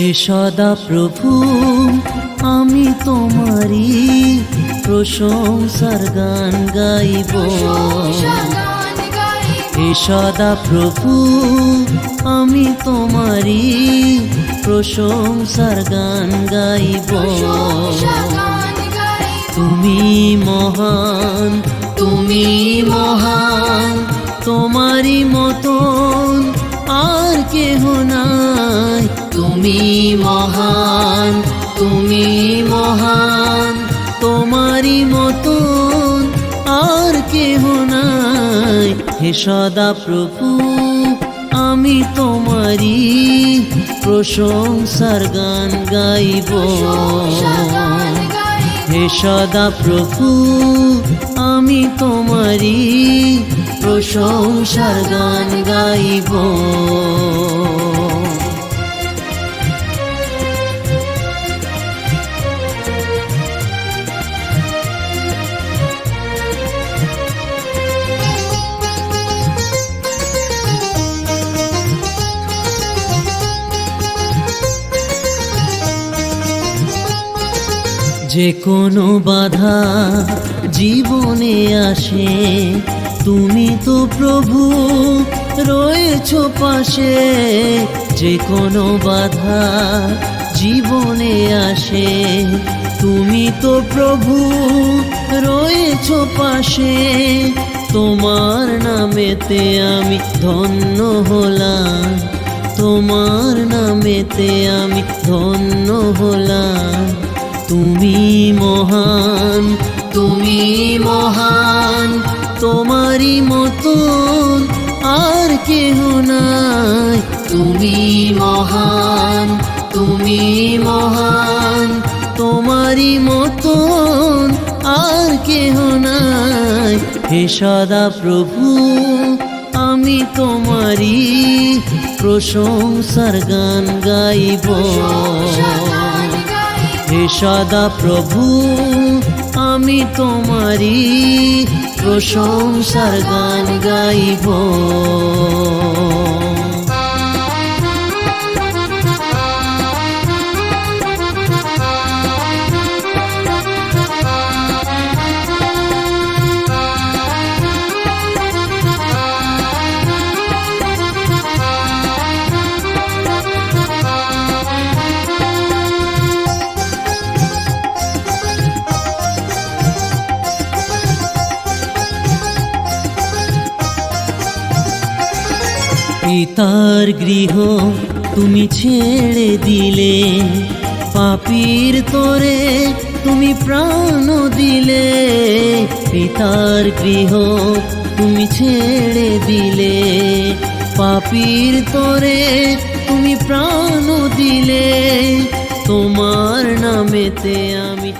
হে সদা প্রভু আমি তোমারি প্রশংসার গান গাইব। হে সদা প্রভু আমি তোমারি প্রশংসার গান গাইব। তুমি মহান, তুমি মহান, তোমারি মতন আর কেহ নাই। তুমি মহান, তুমি মহান, তোমারি মতন আর কেহ নাই। হে সদা প্রভু আমি তোমারি প্রশংসার গান গাইব। হে সদা প্রভু আমি তোমারি প্রশংসার গান গাইব। যে কোনো বাধা জীবনে আসে তুমি তো প্রভু রয়েছো পাশে। যে কোনো বাধা জীবনে আসে তুমি তো প্রভু রয়েছো পাশে। তোমার নামেতে আমি ধন্য হলাম, তোমার নামেতে আমি ধন্য হলাম। তুমি মহান, তুমি মহান, তোমারি মতন আর কেহ নাই। তুমি মহান, তুমি মহান, তোমারি মতন আর কেহ নাই। হে সদা প্রভু আমি তোমারি প্রশংসার গান গাইব। হে সদা প্রভু আমি তোমারি প্রশংসার গান গাইব। পিতার গৃহ তুমি ছেড়ে দিলে, পাপীর তোরে তুমি প্রাণ দিলে। পিতার গৃহ তুমি ছেড়ে দিলে, পাপীর তোরে তুমি প্রাণ দিলে। তোমার নামেতে আমি